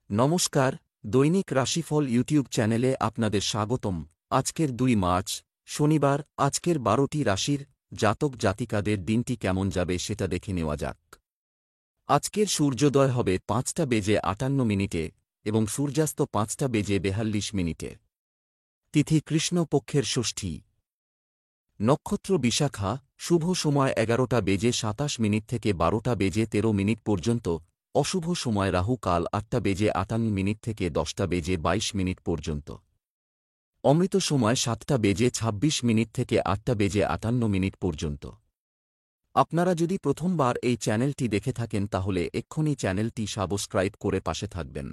নমস্কার, দৈনিক রাশিফল ইউটিউব চ্যানেলে আপনাদের স্বাগতম। আজকের ২ মার্চ শনিবার। আজকের ১২টি রাশির জাতক জাতিকাদের দিনটি কেমন যাবে সেটা দেখে নেওয়া যাক। আজকের সূর্যোদয় হবে ৫টা বেজে ৫৮ মিনিটে এবং সূর্যাস্ত ৫টা বেজে ৪২ মিনিটে। তিথি কৃষ্ণপক্ষের ষষ্ঠী। নক্ষত্র বিশাখা। শুভ সময় ১১টা বেজে ২৭ মিনিট থেকে ১২টা বেজে ১৩ মিনিট পর্যন্ত। অশুভ সময় রাহু কাল ৮টা বেজে ৫৮ মিনিট থেকে ১০টা বেজে ২২ মিনিট পর্যন্ত। অমৃত সময় ৭টা বেজে ২৬ মিনিট থেকে ৮টা বেজে ৫৮ মিনিট পর্যন্ত। আপনারা যদি প্রথমবার এই চ্যানেলটি দেখে থাকেন তাহলে এক্ষুনি চ্যানেলটি সাবস্ক্রাইব করে পাশে থাকবেন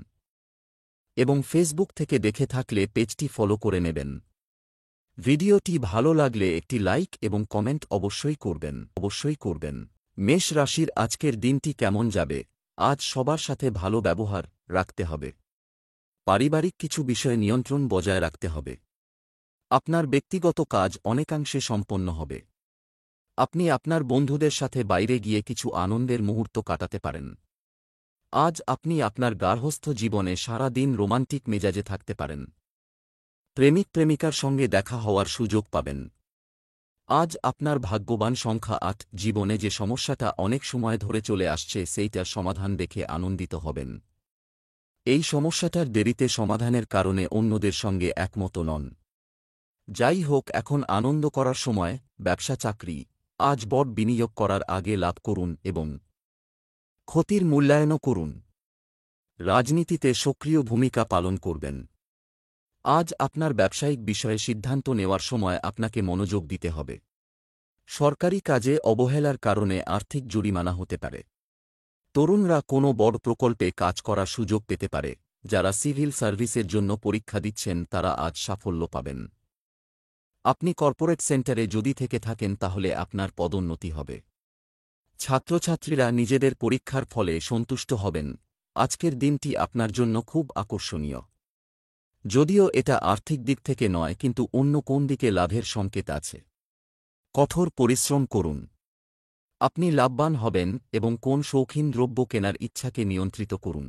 এবং ফেসবুক থেকে দেখে থাকলে পেজটি ফলো করে নেবেন। ভিডিওটি ভালো লাগলে একটি লাইক এবং কমেন্ট অবশ্যই করবেন। মেষ রাশির আজকের দিনটি কেমন যাবে? আজ সবার সাথে ভালো ব্যবহার রাখতে হবে। পারিবারিক কিছু বিষয়ে নিয়ন্ত্রণ বজায় রাখতে হবে। আপনার ব্যক্তিগত কাজ অনেকাংশে সম্পন্ন হবে। আপনি আপনার বন্ধুদের সাথে বাইরে গিয়ে কিছু আনন্দের মুহূর্ত কাটাতে পারেন। আজ আপনি আপনার গার্হস্থ্য জীবনে সারা দিন রোমান্টিক মেজাজে থাকতে পারেন। প্রেমিক প্রেমিকার সঙ্গে দেখা হওয়ার সুযোগ পাবেন। আজ আপনার ভাগ্যবান সংখ্যা ৮। জীবনে যে সমস্যাটা অনেক সময় ধরে চলে আসছে সেইটার সমাধান দেখে আনন্দিত হবেন। এই সমস্যাটার দেরিতে সমাধানের কারণে অন্যদের সঙ্গে একমত নন। যাই হোক, এখন আনন্দ করার সময়। ব্যবসা চাকরি। আজ বড় বিনিয়োগ করার আগে লাভ করুন এবং ক্ষতির মূল্যায়নও করুন। রাজনীতিতে সক্রিয় ভূমিকা পালন করবেন। আজ আপনার ব্যবসায়িক বিষয়ে সিদ্ধান্ত নেওয়ার সময় আপনাকে মনোযোগ দিতে হবে। সরকারি কাজে অবহেলার কারণে আর্থিক জরিমানা হতে পারে। তরুণরা কোনো বড় প্রকল্পে কাজ করার সুযোগ পেতে পারে। যারা সিভিল সার্ভিসের জন্য পরীক্ষা দিচ্ছেন তারা আজ সাফল্য পাবেন। আপনি কর্পোরেট সেন্টারে যদি থেকে থাকেন তাহলে আপনার পদোন্নতি হবে। ছাত্রছাত্রীরা নিজেদের পরীক্ষার ফলে সন্তুষ্ট হবেন। আজকের দিনটি আপনার জন্য খুব আকর্ষণীয়। যদিও এটা আর্থিক দিক থেকে নয়, কিন্তু অন্য কোন দিকে লাভের সংকেত আছে। কঠোর পরিশ্রম করুন। আপনি লাভবান হবেন এবং কোন শৌখিন দ্রব্য কেনার ইচ্ছাকে নিয়ন্ত্রিত করুন।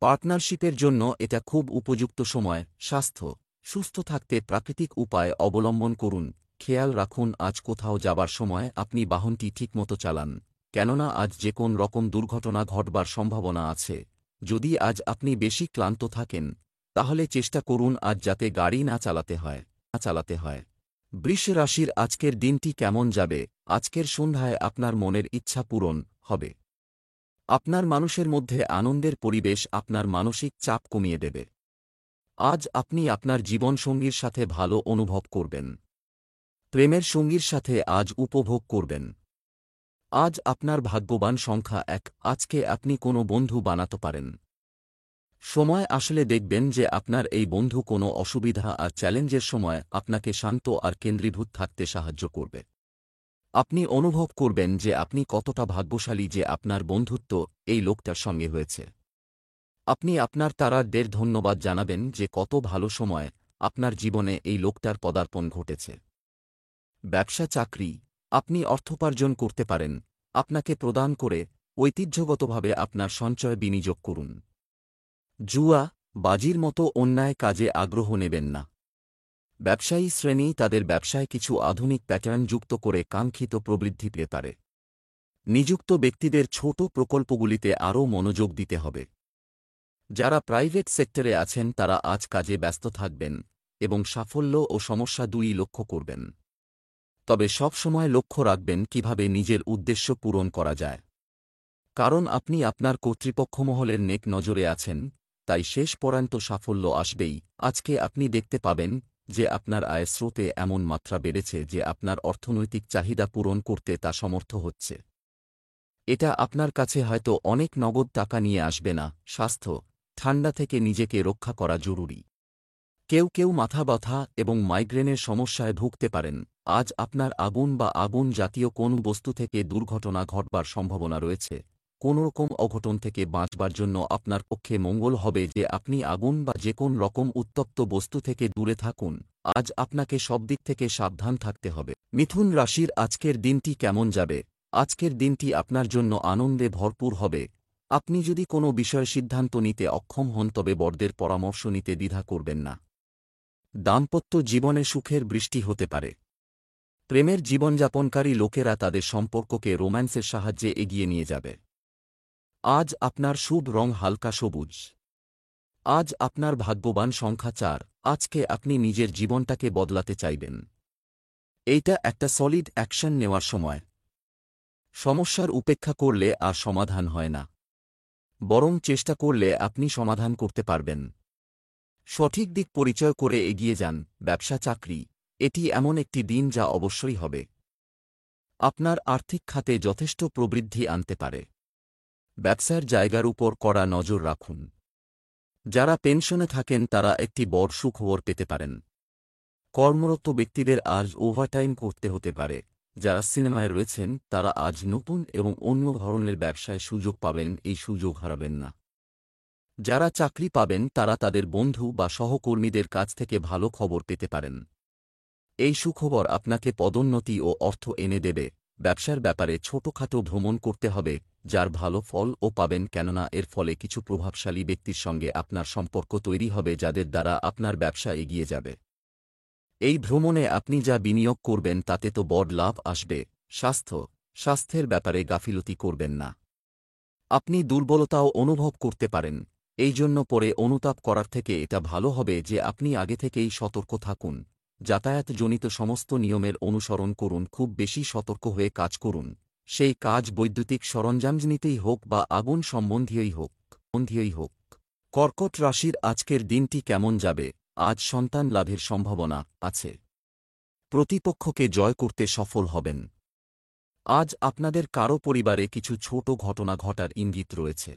পার্টনারশিপের জন্য এটা খুব উপযুক্ত সময়। স্বাস্থ্য। সুস্থ থাকতে প্রাকৃতিক উপায় অবলম্বন করুন। খেয়াল রাখুন আজ কোথাও যাবার সময় আপনি বাহনটি ঠিকমতো চালান, কেননা আজ যে কোন রকম দুর্ঘটনা ঘটবার সম্ভাবনা আছে। যদি আজ আপনি বেশি ক্লান্ত থাকেন তাহলে চেষ্টা করুন আজ যাতে গাড়ি না চালাতে হয়। বৃষ রাশির আজকের দিনটি কেমন যাবে? আজকের সন্ধ্যায় আপনার মনের ইচ্ছা পূরণ হবে। আপনার মানুষের মধ্যে আনন্দের পরিবেশ আপনার মানসিক চাপ কমিয়ে দেবে। আজ আপনি আপনার জীবনসঙ্গীর সাথে ভালো অনুভব করবেন। প্রেমের সঙ্গীর সাথে আজ উপভোগ করবেন। আজ আপনার ভাগ্যবান সংখ্যা ১। আজকে আপনি কোনো বন্ধু বানাতে পারেন। সময় আসলে দেখবেন যে আপনার এই বন্ধু কোনো অসুবিধা আর চ্যালেঞ্জের সময় আপনাকে শান্ত আর কেন্দ্রীভূত থাকতে সাহায্য করবে। আপনি অনুভব করবেন যে আপনি কতটা ভাগ্যশালী যে আপনার বন্ধুত্ব এই লোকটার সঙ্গে হয়েছে। আপনি আপনার তারাদের ধন্যবাদ জানাবেন যে কত ভালো সময় আপনার জীবনে এই লোকটার পদার্পণ ঘটেছে। ব্যবসা চাকরি। আপনি অর্থোপার্জন করতে পারেন। আপনাকে প্রদান করে ঐতিহ্যগতভাবে আপনার সঞ্চয় বিনিয়োগ করুন। জুয়া, বাজির মতো অন্যায় কাজে আগ্রহ নেবেন না। ব্যবসায়ী শ্রেণী তাদের ব্যবসায় কিছু আধুনিক প্যাটার্ন যুক্ত করে কাঙ্ক্ষিত প্রবৃদ্ধি পেতে পারে। নিযুক্ত ব্যক্তিদের ছোট প্রকল্পগুলিতে আরও মনোযোগ দিতে হবে। যারা প্রাইভেট সেক্টরে আছেন তারা আজ কাজে ব্যস্ত থাকবেন এবং সাফল্য ও সমস্যা দুই লক্ষ্য করবেন। তবে সব সময় লক্ষ্য রাখবেন কিভাবে নিজের উদ্দেশ্য পূরণ করা যায়। কারণ আপনি আপনার কর্তৃপক্ষ মহলের নেক নজরে আছেন, তাই শেষ পর্যন্ত সাফল্য আসবেই। আজকে আপনি দেখতে পাবেন যে আপনার আয়ের স্রোতে এমন মাত্রা বেড়েছে যে আপনার অর্থনৈতিক চাহিদা পূরণ করতে তা সমর্থ হচ্ছে। এটা আপনার কাছে হয়তো অনেক নগদ টাকা নিয়ে আসবে না। স্বাস্থ্য। ঠান্ডা থেকে নিজেকে রক্ষা করা জরুরি। কেউ কেউ মাথা ব্যথা এবং মাইগ্রেনের সমস্যায় ভুগতে পারেন। আজ আপনার আগুন বা আগুন জাতীয় কোন বস্তু থেকে দুর্ঘটনা ঘটবার সম্ভাবনা রয়েছে। কোনোরকম অঘটন থেকে বাঁচবার জন্য আপনার পক্ষে মঙ্গল হবে যে আপনি আগুন বা যে কোন রকম উত্তপ্ত বস্তু থেকে দূরে থাকুন। আজ আপনাকে সব দিক থেকে সাবধান থাকতে হবে। মিথুন রাশির আজকের দিনটি কেমন যাবে? আজকের দিনটি আপনার জন্য আনন্দে ভরপুর হবে। আপনি যদি কোনো বিষয়ে সিদ্ধান্ত নিতে অক্ষম হন তবে বড়দের পরামর্শ নিতে দ্বিধা করবেন না। দাম্পত্য জীবনে সুখের বৃষ্টি হতে পারে। প্রেমের জীবনযাপনকারী লোকেরা তাদের সম্পর্ককে রোম্যান্সের সাহায্যে এগিয়ে নিয়ে যাবে। আজ আপনার শুভ রং হালকা সবুজ। আজ আপনার ভাগ্যবান সংখ্যা 4। আজকে আপনি নিজের জীবনটাকে বদলাতে চাইবেন। এইটা একটা সলিড অ্যাকশন নেওয়ার সময়। সমস্যার উপেক্ষা করলে আর সমাধান হয় না, বরং চেষ্টা করলে আপনি সমাধান করতে পারবেন। সঠিক দিক পরিচয় করে এগিয়ে যান। ব্যবসা চাকরি, এটি এমন একটি দিন যা অবশ্যই হবে। আপনার আর্থিক খাতে যথেষ্ট প্রবৃদ্ধি আনতে পারে। ব্যবসার জায়গার উপর কড়া নজর রাখুন। যারা পেনশনে থাকেন তারা একটি বড় সুখবর পেতে পারেন। কর্মরত ব্যক্তিদের আজ ওভারটাইম করতে হতে পারে। যারা সিনেমায় রয়েছেন তারা আজ নতুন এবং অন্য ধরনের ব্যবসায় সুযোগ পাবেন, এই সুযোগ হারাবেন না। যারা চাকরি পাবেন তারা তাদের বন্ধু বা সহকর্মীদের কাছ থেকে ভালো খবর পেতে পারেন। এই সুখবর আপনাকে পদোন্নতি ও অর্থ এনে দেবে। ব্যবসার ব্যাপারে ছোটখাটো ভ্রমণ করতে হবে, যার ভালো ফলও পাবেন, কেননা এর ফলে কিছু প্রভাবশালী ব্যক্তির সঙ্গে আপনার সম্পর্ক তৈরি হবে যাদের দ্বারা আপনার ব্যবসা এগিয়ে যাবে। এই ভ্রমণে আপনি যা বিনিয়োগ করবেন তাতে তো বড় লাভ আসবে। স্বাস্থ্যের ব্যাপারে গাফিলতি করবেন না। আপনি দুর্বলতাও অনুভব করতে পারেন, এই জন্য পরে অনুতাপ করার থেকে এটা ভালো হবে যে আপনি আগে থেকেই সতর্ক থাকুন। যাতায়াতজনিত সমস্ত নিয়মের অনুসরণ করুন, খুব বেশি সতর্ক হয়ে কাজ করুন। সেই কাজ বৈদ্যুতিক সরঞ্জামজনিতেই হোক বা আগুন সম্বন্ধীয়ই হোক। কর্কট রাশির আজকের দিনটি কেমন যাবে? আজ সন্তান লাভের সম্ভাবনা আছে। প্রতিপক্ষকে জয় করতে সফল হবেন। আজ আপনাদের কারও পরিবারে কিছু ছোট ঘটনা ঘটার ইঙ্গিত রয়েছে।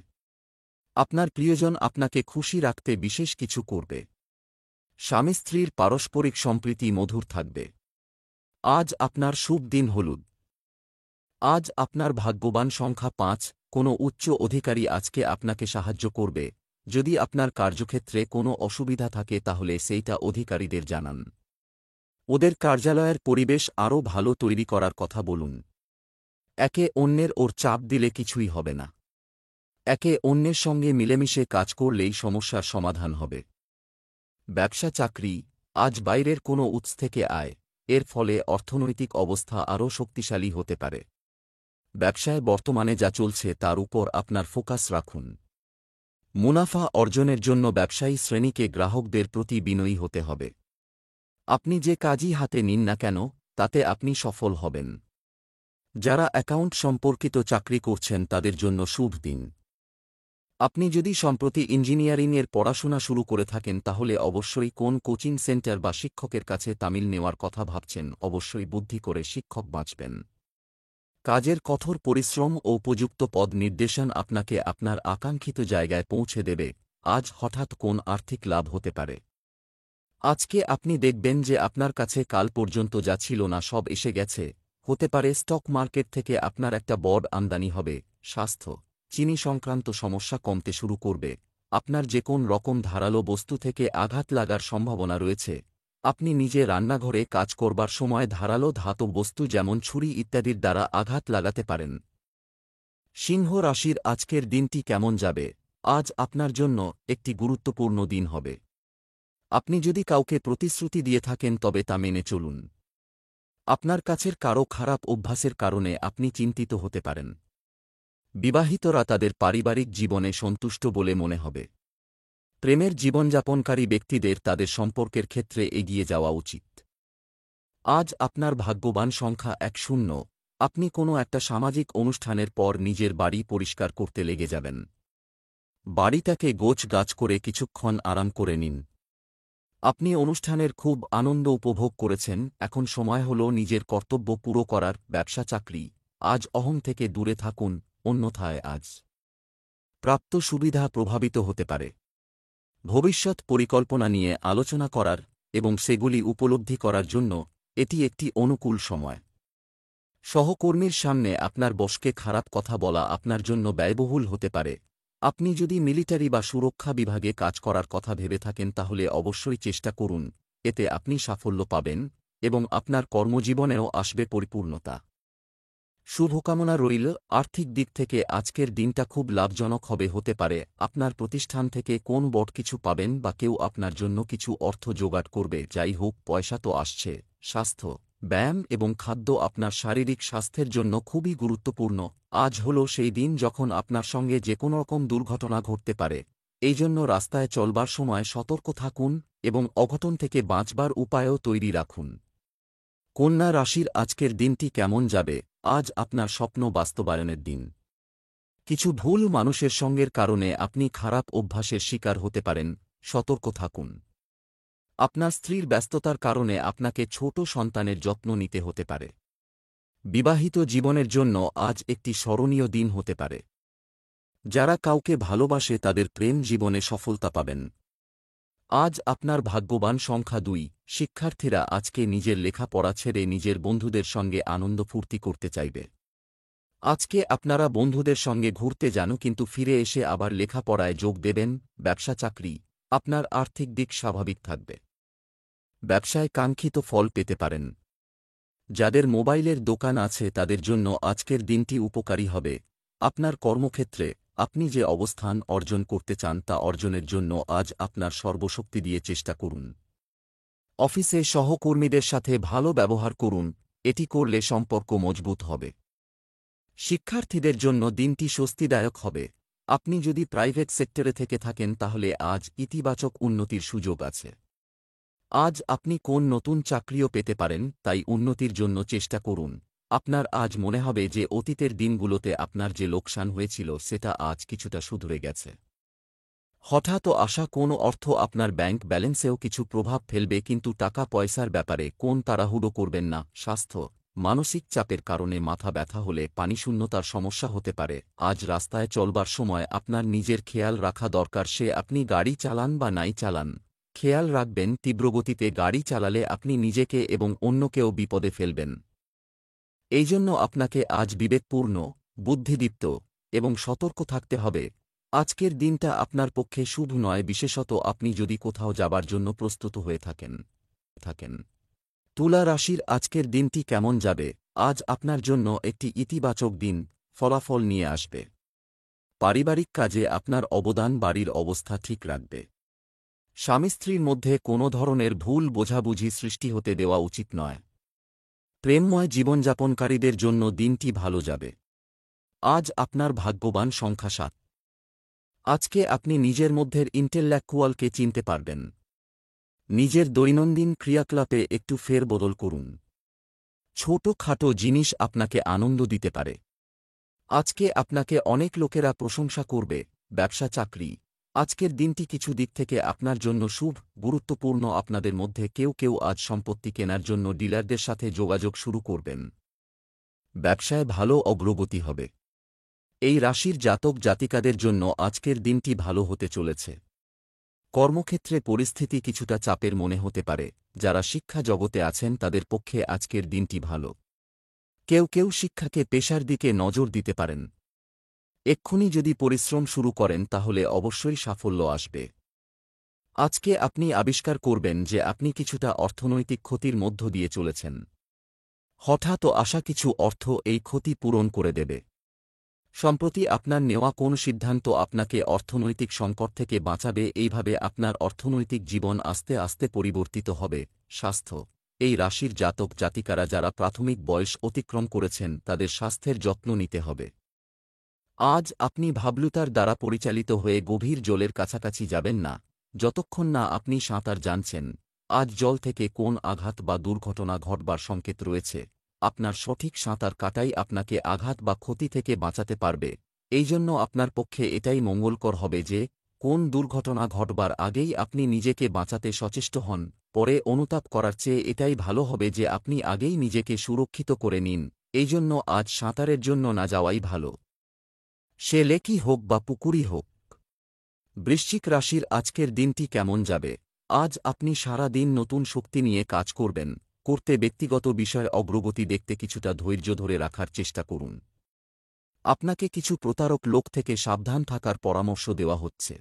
আপনার প্রিয়জন আপনাকে খুশি রাখতে বিশেষ কিছু করবে। স্বামী স্ত্রীর পারস্পরিক সম্প্রীতি মধুর থাকবে। আজ আপনার শুভ দিন হলুদ। আজ আপনার ভাগ্যবান সংখ্যা 5। কোনো উচ্চ অধিকারী আজকে আপনাকে সাহায্য করবে। যদি আপনার কার্যক্ষেত্রে কোনো অসুবিধা থাকে তাহলে সেইটা অধিকারীদের জানান। ওদের কার্যালয়ের পরিবেশ আরও ভালো তৈরি করার কথা বলুন। একে অন্যের ওর চাপ দিলে কিছুই হবে না। একে অন্যের সঙ্গে মিলেমিশে কাজ করলেই সমস্যার সমাধান হবে। ব্যবসা চাকরি, আজ বাইরের কোনো উৎস থেকে আয়, এর ফলে অর্থনৈতিক অবস্থা আরও শক্তিশালী হতে পারে। ব্যবসায় বর্তমানে যা চলছে তার উপর আপনার ফোকাস রাখুন। মুনাফা অর্জনের জন্য ব্যবসায়ী শ্রেণীকে গ্রাহকদের প্রতি বিনয়ী হতে হবে। আপনি যে কাজই হাতে নিন না কেন তাতে আপনি সফল হবেন। যারা অ্যাকাউন্ট সম্পর্কিত চাকরি করছেন তাদের জন্য শুভ দিন। আপনি যদি সম্প্রতি ইঞ্জিনিয়ারিংয়ের পড়াশোনা শুরু করে থাকেন তাহলে অবশ্যই কোন কোচিং সেন্টার বা শিক্ষকের কাছে তামিল নেওয়ার কথা ভাবছেন, অবশ্যই বুদ্ধি করে শিক্ষক বাঁচবেন। কাজের কঠোর পরিশ্রম ও উপযুক্ত পদ নির্দেশন আপনাকে আপনার আকাঙ্ক্ষিত জায়গায় পৌঁছে দেবে। আজ হঠাৎ কোন আর্থিক লাভ হতে পারে। আজকে আপনি দেখবেন যে আপনার কাছে কাল পর্যন্ত যা ছিল না সব এসে গেছে। হতে পারে স্টক মার্কেট থেকে আপনার একটা বড় আমদানি হবে। স্বাস্থ্য, চিনি সংক্রান্ত সমস্যা কমতে শুরু করবে। আপনার যে কোন রকম ধারালো বস্তু থেকে আঘাত লাগার সম্ভাবনা রয়েছে। আপনি নিজে রান্নাঘরে কাজ করবার সময় ধারালো ধাতব বস্তু যেমন ছুরি ইত্যাদির দ্বারা আঘাত লাগাতে পারেন। সিংহ রাশির আজকের দিনটি কেমন যাবে? আজ আপনার জন্য একটি গুরুত্বপূর্ণ দিন হবে। আপনি যদি কাউকে প্রতিশ্রুতি দিয়ে থাকেন তবে তা মেনে চলুন। আপনার কাছের কারো খারাপ অভ্যাসের কারণে আপনি চিন্তিত হতে পারেন। বিবাহিতরা তাদের পারিবারিক জীবনে সন্তুষ্ট বলে মনে হবে। প্রেমের জীবনযাপনকারী ব্যক্তিদের তাদের সম্পর্কের ক্ষেত্রে এগিয়ে যাওয়া উচিত। আজ আপনার ভাগ্যবান সংখ্যা 10। আপনি কোনো একটা সামাজিক অনুষ্ঠানের পর নিজের বাড়ি পরিষ্কার করতে লেগে যাবেন। বাড়িটাকে গোছগাছ করে কিছুক্ষণ আরাম করে নিন। আপনি অনুষ্ঠানের খুব আনন্দ উপভোগ করেছেন, এখন সময় হল নিজের কর্তব্য পুরো করার। ব্যবসা চাকরি, আজ অহং থেকে দূরে থাকুন, অন্যথায় আজ প্রাপ্ত সুবিধা প্রভাবিত হতে পারে। ভবিষ্যৎ পরিকল্পনা নিয়ে আলোচনা করার এবং সেগুলি উপলব্ধি করার জন্য এটি একটি অনুকূল সময়। সহকর্মীর সামনে আপনার বসকে খারাপ কথা বলা আপনার জন্য ব্যয়বহুল হতে পারে। আপনি যদি মিলিটারি বা সুরক্ষা বিভাগে কাজ করার কথা ভেবে থাকেন তাহলে অবশ্যই চেষ্টা করুন, এতে আপনি সাফল্য পাবেন এবং আপনার কর্মজীবনেও আসবে পরিপূর্ণতা। শুভকামনা রইল। আর্থিক দিক থেকে আজকের দিনটা খুব লাভজনক হতে পারে। আপনার প্রতিষ্ঠান থেকে কোন বড় কিছু পাবেন বা কেউ আপনার জন্য কিছু অর্থ জোগাড় করবে। যাই হোক, পয়সা তো আসছে। স্বাস্থ্য, ব্যায়াম এবং খাদ্য আপনার শারীরিক স্বাস্থ্যের জন্য খুবই গুরুত্বপূর্ণ। আজ হল সেই দিন যখন আপনার সঙ্গে যে কোনো রকম দুর্ঘটনা ঘটতে পারে। এই জন্য রাস্তায় চলবার সময় সতর্ক থাকুন এবং অঘটন থেকে বাঁচবার উপায়ও তৈরি রাখুন। কন্যা রাশির আজকের দিনটি কেমন যাবে? আজ আপনার স্বপ্ন বাস্তবায়নের দিন। কিছু ভুল মানুষের সঙ্গের কারণে আপনি খারাপ অভ্যাসের শিকার হতে পারেন, সতর্ক থাকুন। আপনার স্ত্রীর ব্যস্ততার কারণে আপনাকে ছোট সন্তানের যত্ন নিতে হতে পারে। বিবাহিত জীবনের জন্য আজ একটি স্মরণীয় দিন হতে পারে। যারা কাউকে ভালোবাসে তাদের প্রেম জীবনে সফলতা পাবেন। আজ আপনার ভাগ্যবান সংখ্যা 2। শিক্ষার্থীরা আজকে নিজের লেখাপড়া ছেড়ে নিজের বন্ধুদের সঙ্গে আনন্দ ফুর্তি করতে চাইবে। আজকে আপনারা বন্ধুদের সঙ্গে ঘুরতে যান, কিন্তু ফিরে এসে আবার লেখাপড়ায় যোগ দেবেন। ব্যবসা চাকরি, আপনার আর্থিক দিক স্বাভাবিক থাকবে। ব্যবসায় কাঙ্ক্ষিত ফল পেতে পারেন। যাদের মোবাইলের দোকান আছে তাদের জন্য আজকের দিনটি উপকারী হবে। আপনার কর্মক্ষেত্রে আপনি যে অবস্থান অর্জন করতে চান তা অর্জনের জন্য আজ আপনার সর্বশক্তি দিয়ে চেষ্টা করুন। অফিসে সহকর্মীদের সাথে ভালো ব্যবহার করুন, এটি করলে সম্পর্ক মজবুত হবে। শিক্ষার্থীদের জন্য দিনটি স্বস্তিদায়ক হবে। আপনি যদি প্রাইভেট সেক্টরে থেকে থাকেন তাহলে আজ ইতিবাচক উন্নতির সুযোগ আছে। আজ আপনি কোন নতুন চাকরিও পেতে পারেন, তাই উন্নতির জন্য চেষ্টা করুন। আপনার আজ মনে হবে যে অতীতের দিনগুলোতে আপনার যে লোকসান হয়েছিল সেটা আজ কিছুটা শুধরে গেছে। হঠাৎ আসা কোনো অর্থ আপনার ব্যাংক ব্যালেন্সেও কিছু প্রভাব ফেলবে, কিন্তু টাকা পয়সার ব্যাপারে কোন তাড়াহুড়ো করবেন না। স্বাস্থ্য, মানসিক চাপের কারণে মাথা ব্যথা হলে পানিশূন্যতার সমস্যা হতে পারে। আজ রাস্তায় চলবার সময় আপনার নিজের খেয়াল রাখা দরকার, সে আপনি গাড়ি চালান বা নাই চালান। খেয়াল রাখবেন, তীব্রগতিতে গাড়ি চালালে আপনি নিজেকে এবং অন্যকেও বিপদে ফেলবেন। এই জন্য আপনাকে আজ বিবেকপূর্ণ, বুদ্ধিদীপ্ত এবং সতর্ক থাকতে হবে। আজকের দিনটা আপনার পক্ষে শুভ নয়, বিশেষত আপনি যদি কোথাও যাবার জন্য প্রস্তুত হয়ে থাকেন। তুলা রাশির আজকের দিনটি কেমন যাবে? আজ আপনার জন্য একটি ইতিবাচক দিন ফলাফল নিয়ে আসবে। পারিবারিক কাজে আপনার অবদান বাড়ির অবস্থা ঠিক রাখবে। স্বামী স্ত্রীর মধ্যে কোনো ধরনের ভুল বোঝাবুঝি সৃষ্টি হতে দেওয়া উচিত নয়। প্রেমময় জীবনযাপনকারীদের জন্য দিনটি ভালো যাবে। আজ আপনার ভাগ্যবান সংখ্যা 7। আজকে আপনি নিজের মধ্যের ইন্টেলেকচুয়ালকে চিনতে পারবেন। নিজের দৈনন্দিন ক্রিয়াকলাপে একটু ফেরবদল করুন। ছোটখাটো জিনিস আপনাকে আনন্দ দিতে পারে। আজকে আপনাকে অনেক লোকেরা প্রশংসা করবে। ব্যবসা চাকরি, আজকের দিনটি কিছু দিক থেকে আপনার জন্য শুভ, গুরুত্বপূর্ণ। আপনাদের মধ্যে কেউ কেউ আজ সম্পত্তি কেনার জন্য ডিলারদের সাথে যোগাযোগ শুরু করবেন। ব্যবসায় ভালো অগ্রগতি হবে। এই রাশির জাতক জাতিকাদের জন্য আজকের দিনটি ভালো হতে চলেছে। কর্মক্ষেত্রে পরিস্থিতি কিছুটা চাপের মনে হতে পারে। যারা শিক্ষা জগতে আছেন তাদের পক্ষে আজকের দিনটি ভালো। কেউ কেউ শিক্ষাকে পেশার দিকে নজর দিতে পারেন। এক্ষুনি যদি পরিশ্রম শুরু করেন তাহলে অবশ্যই সাফল্য আসবে। আজকে আপনি আবিষ্কার করবেন যে আপনি কিছুটা অর্থনৈতিক ক্ষতির মধ্য দিয়ে চলেছেন। হঠাৎ আসা কিছু অর্থ এই ক্ষতি পূরণ করে দেবে। সম্প্রতি আপনার নেওয়া কোন সিদ্ধান্ত আপনাকে অর্থনৈতিক সংকট থেকে বাঁচাবে। এইভাবে আপনার অর্থনৈতিক জীবন আস্তে আস্তে পরিবর্তিত হবে। স্বাস্থ্য, এই রাশির জাতক জাতিকারা যারা প্রাথমিক বয়স অতিক্রম করেছেন তাদের স্বাস্থ্যের যত্ন নিতে হবে। আজ আপনি ভাবলুতার দ্বারা পরিচালিত হয়ে গভীর জলের কাছাকাছি যাবেন না, যতক্ষণ না আপনি সাঁতার জানছেন। আজ জল থেকে কোন আঘাত বা দুর্ঘটনা ঘটবার সংকেত রয়েছে। আপনার সঠিক সাঁতার কাটাই আপনাকে আঘাত বা ক্ষতি থেকে বাঁচাতে পারবে। এই জন্য আপনার পক্ষে এটাই মঙ্গলকর হবে যে কোন দুর্ঘটনা ঘটবার আগেই আপনি নিজেকে বাঁচাতে সচেষ্ট হন। পরে অনুতাপ করার চেয়ে এটাই ভালো হবে যে আপনি আগেই নিজেকে সুরক্ষিত করে নিন। এই জন্য আজ সাঁতারের জন্য না যাওয়াই ভালো, সে লেকই হোক বা পুকুরই হোক। বৃশ্চিক রাশির আজকের দিনটি কেমন যাবে? আজ আপনি সারা দিন নতুন শক্তি নিয়ে কাজ করতে ব্যক্তিগত বিষয়ে অগ্রগতি দেখতে কিছুটা ধৈর্য ধরে রাখার চেষ্টা করুন। আপনাকে কিছু প্রতারক লোক থেকে সাবধান থাকার পরামর্শ দেওয়া হচ্ছে।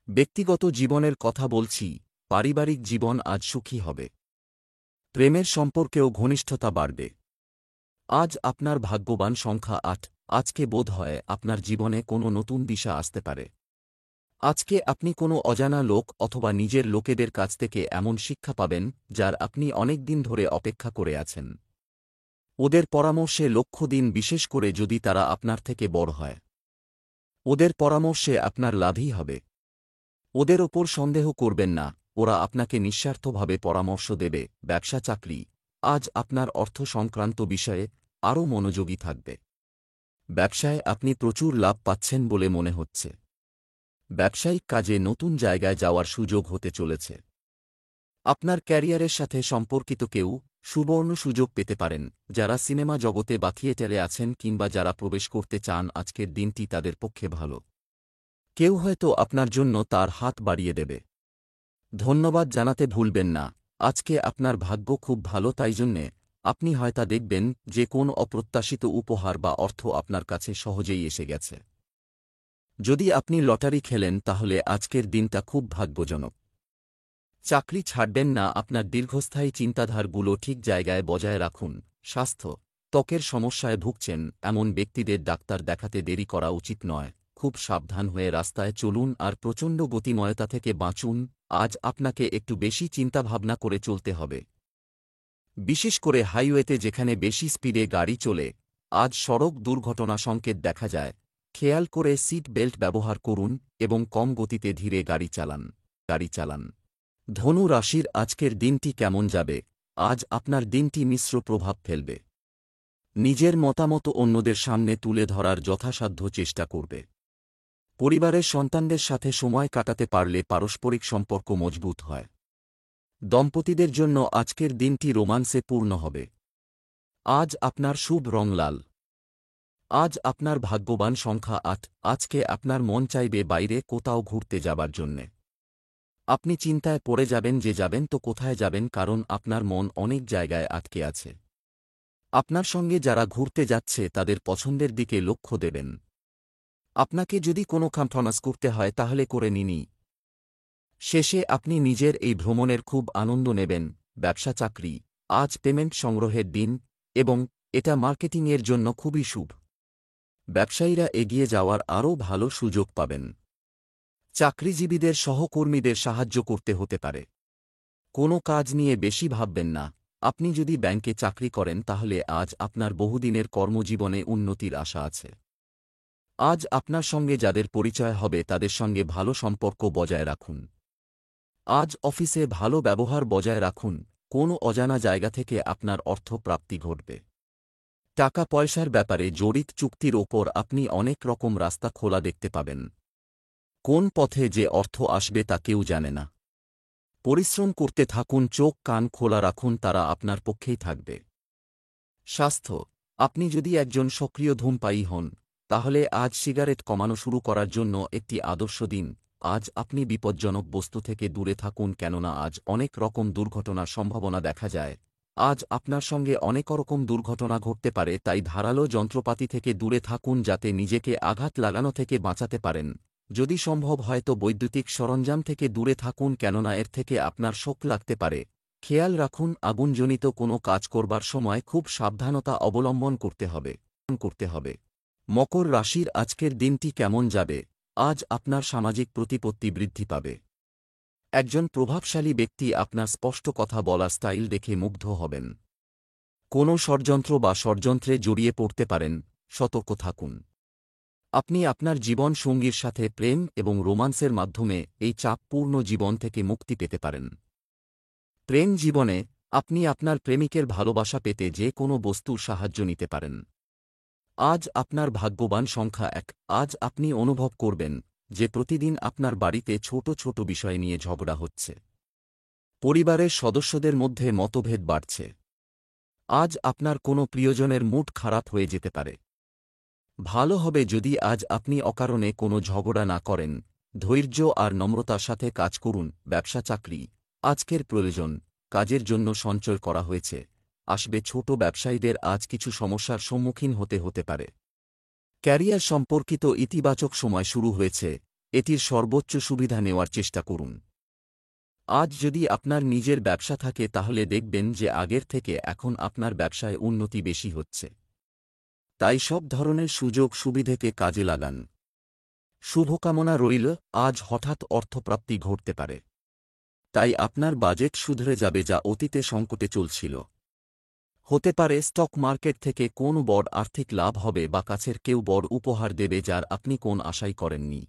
ব্যক্তিগত জীবনের কথা বলছি, পারিবারিক জীবন আজ সুখী হবে। প্রেমের সম্পর্কেও ঘনিষ্ঠতা বাড়বে। আজ আপনার ভাগ্যবান সংখ্যা ৮। আজকে বোধ হয় আপনার জীবনে কোনো নতুন দিশা আসতে পারে। আজকে আপনি কোনো অজানা লোক অথবা নিজের লোকেদের কাছ থেকে এমন শিক্ষা পাবেন যার আপনি অনেক দিন ধরে অপেক্ষা করে আছেন। ওদের পরামর্শে লক্ষ্য দিন, বিশেষ করে যদি তারা আপনার থেকে বড় হয়। ওদের পরামর্শে আপনার লাভই হবে। ওদের ওপর সন্দেহ করবেন না, ওরা আপনাকে নিঃস্বার্থভাবে পরামর্শ দেবে। ব্যবসা চাকরি, আজ আপনার অর্থ সংক্রান্ত বিষয়ে আরও মনোযোগী থাকবে। ব্যবসায় আপনি প্রচুর লাভ পাচ্ছেন বলে মনে হচ্ছে। ব্যবসায়িক কাজে নতুন জায়গায় যাওয়ার সুযোগ হতে চলেছে। আপনার ক্যারিয়ারের সাথে সম্পর্কিত কেউ সুবর্ণ সুযোগ পেতে পারেন। যারা সিনেমা জগতে বা থিয়েটারে আছেন কিংবা যারা প্রবেশ করতে চান, আজকের দিনটি তাদের পক্ষে ভালো। কেউ হয়তো আপনার জন্য তার হাত বাড়িয়ে দেবে। ধন্যবাদ জানাতে ভুলবেন না। আজকে আপনার ভাগ্য খুব ভালো, তাই জন্যে আপনি হয়তো দেখবেন যে কোন অপ্রত্যাশিত উপহার বা অর্থ আপনার কাছে সহজেই এসে গেছে। যদি আপনি লটারি খেলেন তাহলে আজকের দিনটা খুব ভাগ্যজনক। চাকরি ছাড়বেন না, আপনার দীর্ঘস্থায়ী চিন্তাধারাগুলো ঠিক জায়গায় বজায় রাখুন। স্বাস্থ্য, ত্বকের সমস্যায় ভুগছেন এমন ব্যক্তিদের ডাক্তার দেখাতে দেরি করা উচিত নয়। খুব সাবধান হয়ে রাস্তায় চলুন আর প্রচণ্ড গতিময়তা থেকে বাঁচুন। আজ আপনাকে একটু বেশি চিন্তাভাবনা করে চলতে হবে, বিশেষ করে হাইওয়েতে যেখানে বেশি স্পিডে গাড়ি চলে। আজ সড়ক দুর্ঘটনা সংকেত দেখা যায়। খেয়াল করে সিট বেল্ট ব্যবহার করুন এবং কম গতিতে ধীরে গাড়ি চালান। ধনু রাশির আজকের দিনটি কেমন যাবে? আজ আপনার দিনটি মিশ্র প্রভাব ফেলবে। নিজের মতামত অন্যদের সামনে তুলে ধরার যথাসাধ্য চেষ্টা করবে। পরিবারের সন্তানদের সাথে সময় কাটাতে পারলে পারস্পরিক সম্পর্ক মজবুত হয়। দম্পতিদের জন্য আজকের দিনটি রোমান্সে পূর্ণ হবে। আজ আপনার শুভ রং লাল। আজ আপনার ভাগ্যবান সংখ্যা ৮। আজকে আপনার মন চাইবে বাইরে কোথাও ঘুরতে যাবার জন্যে। আপনি চিন্তায় পড়ে যাবেন যে যাবেন তো কোথায় যাবেন, কারণ আপনার মন অনেক জায়গায় আটকে আছে। আপনার সঙ্গে যারা ঘুরতে যাচ্ছে তাদের পছন্দের দিকে লক্ষ্য দেবেন। আপনাকে যদি কোনো কম্প্রোমাইজ করতে হয় তাহলে করে নিনই। শেষে আপনি নিজের এই ভ্রমণের খুব আনন্দ নেবেন। ব্যবসা চাকরি, আজ পেমেন্ট সংগ্রহের দিন এবং এটা মার্কেটিংয়ের জন্য খুবই শুভ। ব্যবসায়ীরা এগিয়ে যাওয়ার আরও ভালো সুযোগ পাবেন। চাকরিজীবীদের সহকর্মীদের সাহায্য করতে হতে পারে। কোনো কাজ নিয়ে বেশি ভাববেন না। আপনি যদি ব্যাংকে চাকরি করেন তাহলে আজ আপনার বহুদিনের কর্মজীবনে উন্নতির আশা আছে। আজ আপনার সঙ্গে যাদের পরিচয় হবে তাদের সঙ্গে ভালো সম্পর্ক বজায় রাখুন। আজ অফিসে ভালো ব্যবহার বজায় রাখুন। কোনো অজানা জায়গা থেকে আপনার অর্থ প্রাপ্তি ঘটবে। টাকা পয়সার ব্যাপারে জড়িত চুক্তির ওপর আপনি অনেক রকম রাস্তা খোলা দেখতে পাবেন। কোন পথে যে অর্থ আসবে তা কেউ জানে না। পরিশ্রম করতে থাকুন, চোখ কান খোলা রাখুন, তারা আপনার পক্ষেই থাকবে। স্বাস্থ্য, আপনি যদি একজন সক্রিয় ধূমপায়ী হন তাহলে আজ সিগারেট কমানো শুরু করার জন্য একটি আদর্শ দিন। আজ আপনি বিপজ্জনক বস্তু থেকে দূরে থাকুন, কেননা আজ অনেক রকম দুর্ঘটনার সম্ভাবনা দেখা যায়। আজ আপনার সঙ্গে অনেক রকম দুর্ঘটনা ঘটতে পারে, তাই ধারালো যন্ত্রপাতি থেকে দূরে থাকুন যাতে নিজেকে আঘাত লাগানো থেকে বাঁচাতে পারেন। যদি সম্ভব হয় তো বৈদ্যুতিক সরঞ্জাম থেকে দূরে থাকুন, কেননা এর থেকে আপনার শক লাগতে পারে। খেয়াল রাখুন, আগুনজনিত কোনো কাজ করবার সময় খুব সাবধানতা অবলম্বন করতে হবে। মকর রাশির আজকের দিনটি কেমন যাবে? আজ আপনার সামাজিক প্রতিপত্তি বৃদ্ধি পাবে। একজন প্রভাবশালী ব্যক্তি আপনার স্পষ্ট কথা বলার স্টাইল দেখে মুগ্ধ হবেন। কোনো ষড়যন্ত্র বা ষড়যন্ত্রে জড়িয়ে পড়তে পারেন, সতর্ক থাকুন। আপনি আপনার জীবন সঙ্গীর সাথে প্রেম এবং রোমান্সের মাধ্যমে এই চাপপূর্ণ জীবন থেকে মুক্তি পেতে পারেন। প্রেম জীবনে আপনি আপনার প্রেমিকের ভালোবাসা পেতে যে কোনো বস্তুর সাহায্য নিতে পারেন। আজ আপনার ভাগ্যবান সংখ্যা ১। আজ আপনি অনুভব করবেন যে প্রতিদিন আপনার বাড়িতে ছোট ছোট বিষয় নিয়ে ঝগড়া হচ্ছে। পরিবারের সদস্যদের মধ্যে মতভেদ বাড়ছে। আজ আপনার কোনো প্রিয়জনের মুড খারাপ হয়ে যেতে পারে। ভালো হবে যদি আজ আপনি অকারণে কোনো ঝগড়া না করেন। ধৈর্য আর নম্রতার সাথে কাজ করুন। ব্যবসা চাকরি, আজকের প্রয়োজন কাজের জন্য সঞ্চয় করা হয়েছে আসবে। ছোট ব্যবসায়ীদের আজ কিছু সমস্যার সম্মুখীন হতে পারে। ক্যারিয়ার সম্পর্কিত ইতিবাচক সময় শুরু হয়েছে, এটির সর্বোচ্চ সুবিধা নেওয়ার চেষ্টা করুন। আজ যদি আপনার নিজের ব্যবসা থাকে তাহলে দেখবেন যে আগের থেকে এখন আপনার ব্যবসায় উন্নতি বেশি হচ্ছে। তাই সব ধরনের সুযোগ সুবিধেকে কাজে লাগান। শুভকামনা রইল, আজ হঠাৎ অর্থপ্রাপ্তি ঘটতে পারে। তাই আপনার বাজেট শুধরে যাবে যা অতীতে সংকটে চলছিল। হতে পারে স্টক মার্কেট থেকে কোন বড় আর্থিক লাভ হবে বা কাছের কেউ বড় উপহার দেবে যার আপনি কোন আশাই করেননি।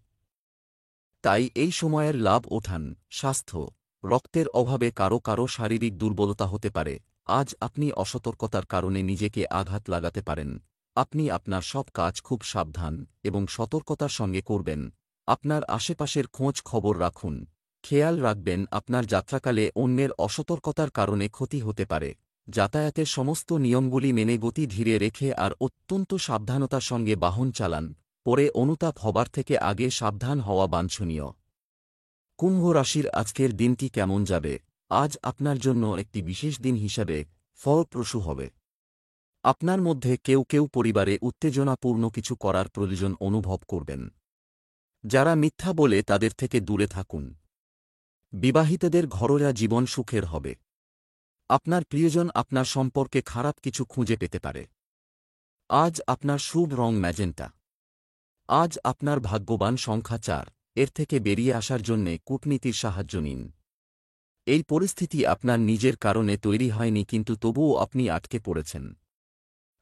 তাই এই সময়ের লাভ ওঠান। স্বাস্থ্য, রক্তের অভাবে কারো কারো শারীরিক দুর্বলতা হতে পারে। আজ আপনি অসতর্কতার কারণে নিজেকে আঘাত লাগাতে পারেন। আপনি আপনার সব কাজ খুব সাবধান এবং সতর্কতার সঙ্গে করবেন। আপনার আশেপাশের খোঁজ খবর রাখুন। খেয়াল রাখবেন আপনার যাত্রাকালে অন্যের অসতর্কতার কারণে ক্ষতি হতে পারে। যাতায়াতের সমস্ত নিয়মগুলি মেনে গতি ধীরে রেখে আর অত্যন্ত সাবধানতার সঙ্গে বাহন চালান। পরে অনুতাপ হবার থেকে আগে সাবধান হওয়া বাঞ্ছনীয়। কুম্ভ রাশির আজকের দিনটি কেমন যাবে? আজ আপনার জন্য একটি বিশেষ দিন হিসাবে ফলপ্রসূ হবে। আপনার মধ্যে কেউ কেউ পরিবারে উত্তেজনাপূর্ণ কিছু করার প্রয়োজন অনুভব করবেন। যারা মিথ্যা বলে তাদের থেকে দূরে থাকুন। বিবাহিতদের ঘরোয়া জীবন সুখের হবে। আপনার প্রিয়জন আপনার সম্পর্কে খারাপ কিছু খুঁজে পেতে পারে। আজ আপনার শুভ রং ম্যাজেন্টা। আজ আপনার ভাগ্যবান সংখ্যা 4। এর থেকে বেরিয়ে আসার জন্যে কূটনীতির সাহায্য নিন। এই পরিস্থিতি আপনার নিজের কারণে তৈরি হয়নি, কিন্তু তবুও আপনি আটকে পড়েছেন।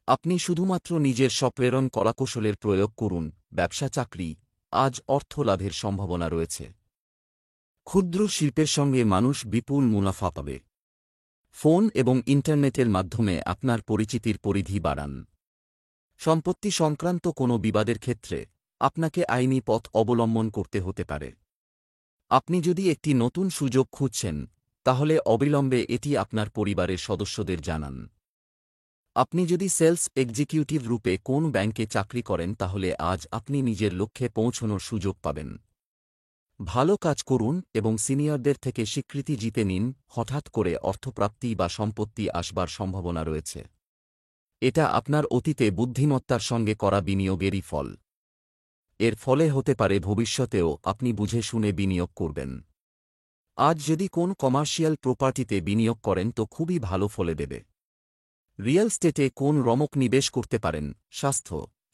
আপনি শুধুমাত্র নিজের স্বপ্রেরণ কলাকৌশলের প্রয়োগ করুন। ব্যবসা চাকরি, আজ অর্থ লাভের সম্ভাবনা রয়েছে। ক্ষুদ্র শিল্পের সঙ্গে মানুষ বিপুল মুনাফা পাবে। ফোন এবং ইন্টারনেটের মাধ্যমে আপনার পরিচিতির পরিধি বাড়ান। সম্পত্তি সংক্রান্ত কোনো বিবাদের ক্ষেত্রে আপনাকে আইনি পথ অবলম্বন করতে হতে পারে। আপনি যদি একটি নতুন সুযোগ খুঁজছেন, তাহলে অবিলম্বে এটি আপনার পরিবারের সদস্যদের জানান। আপনি যদি সেলস এক্সিকিউটিভ রূপে কোন ব্যাংকে চাকরি করেন, তাহলে আজ আপনি নিজের লক্ষ্যে পৌঁছনোর সুযোগ পাবেন। ভালো কাজ করুন এবং সিনিয়রদের থেকে স্বীকৃতি জিতে নিন। হঠাৎ করে অর্থপ্রাপ্তি বা সম্পত্তি আসবার সম্ভাবনা রয়েছে। এটা আপনার অতীতে বুদ্ধিমত্তার সঙ্গে করা বিনিয়োগেরই ফল। এর ফলে হতে পারে ভবিষ্যতেও আপনি বুঝে শুনে বিনিয়োগ করবেন। আজ যদি কোন কমার্শিয়াল প্রপার্টিতে বিনিয়োগ করেন তো খুবই ভালো ফলে দেবে। রিয়েল স্টেটে কোন রমক নিবেশ করতে পারেন।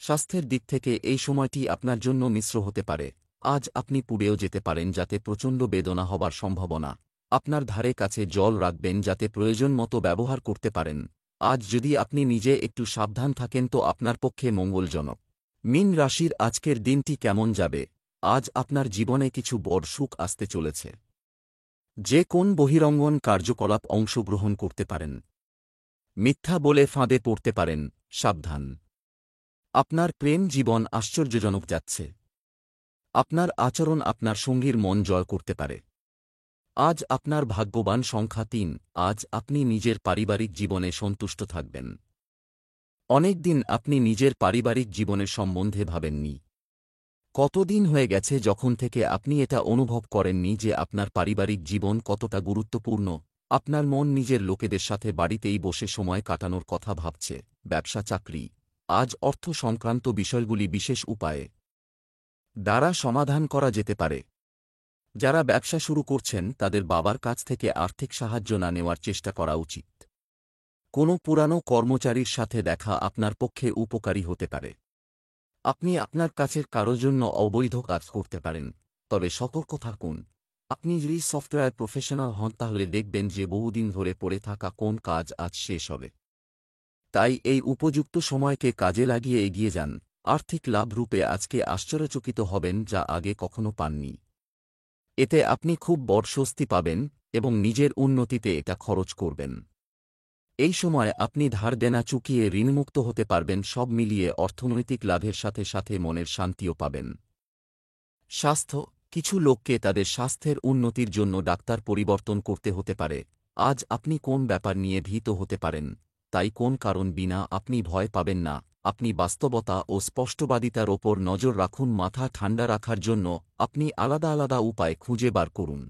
স্বাস্থ্যের দিক থেকে এই সময়টি আপনার জন্য মিশ্র হতে পারে। আজ আপনি পুড়েও যেতে পারেন, যাতে প্রচণ্ড বেদনা হবার সম্ভাবনা। আপনার ধারে কাছে জল রাখবেন যাতে প্রয়োজন মতো ব্যবহার করতে পারেন। আজ যদি আপনি নিজে একটু সাবধান থাকেন তো আপনার পক্ষে মঙ্গলজনক। মীন রাশির আজকের দিনটি কেমন যাবে? আজ আপনার জীবনে কিছু বড় সুখ আসতে চলেছে। যে কোন বহিরঙ্গন কার্যকলাপ অংশগ্রহণ করতে পারেন। মিথ্যা বলে ফাঁদে পড়তে পারেন, সাবধান। আপনার প্রেম জীবন আশ্চর্যজনক যাচ্ছে। আপনার আচরণ আপনার সঙ্গীর মন জয় করতে পারে। আজ আপনার ভাগ্যবান সংখ্যা 3। আজ আপনি নিজের পারিবারিক জীবনে সন্তুষ্ট থাকবেন। অনেক দিন আপনি নিজের পারিবারিক জীবনের সম্বন্ধে ভাবেননি। কতদিন হয়ে গেছে যখন থেকে আপনি এটা অনুভব করেননি যে আপনার পারিবারিক জীবন কতটা গুরুত্বপূর্ণ। আপনার মন নিজের লোকেদের সাথে বাড়িতেই বসে সময় কাটানোর কথা ভাবছে। ব্যবসা চাকরি, আজ অর্থ সংক্রান্ত বিষয়গুলি বিশেষ উপায়ে দ্বারা সমাধান করা যেতে পারে। যারা ব্যবসা শুরু করছেন তাদের বাবার কাছ থেকে আর্থিক সাহায্য না নেওয়ার চেষ্টা করা উচিত। কোনো পুরানো কর্মচারীর সাথে দেখা আপনার পক্ষে উপকারী হতে পারে। আপনি আপনার কাছের কারোর জন্য অবৈধ কাজ করতে পারেন, তবে সতর্ক থাকুন। আপনি যদি সফটওয়্যার প্রফেশনাল হন তাহলে দেখবেন যে বহুদিন ধরে পড়ে থাকা কোন কাজ আজ শেষ হবে। তাই এই উপযুক্ত সময়কে কাজে লাগিয়ে এগিয়ে যান। আর্থিক লাভ রূপে আজকে আশ্চর্যচকিত হবেন যা আগে কখনো পাননি। এতে আপনি খুব বড় স্বস্তি পাবেন এবং নিজের উন্নতিতে এটা খরচ করবেন। এই সময় আপনি ধার দেনা চুকিয়ে ঋণমুক্ত হতে পারবেন। সব মিলিয়ে অর্থনৈতিক লাভের সাথে সাথে মনের শান্তিও পাবেন। স্বাস্থ্য, কিছু লোককে তাদের স্বাস্থ্যের উন্নতির জন্য ডাক্তার পরিবর্তন করতে হতে পারে। আজ আপনি কোন ব্যাপার নিয়ে ভীত হতে পারেন, তাই কোন কারণ বিনা আপনি ভয় পাবেন না। আপনি বাস্তবতা ও স্পষ্টবাদিতার ওপর নজর রাখুন। মাথা ঠান্ডা রাখার জন্য আপনি আলাদা আলাদা উপায় খুঁজে বার করুন।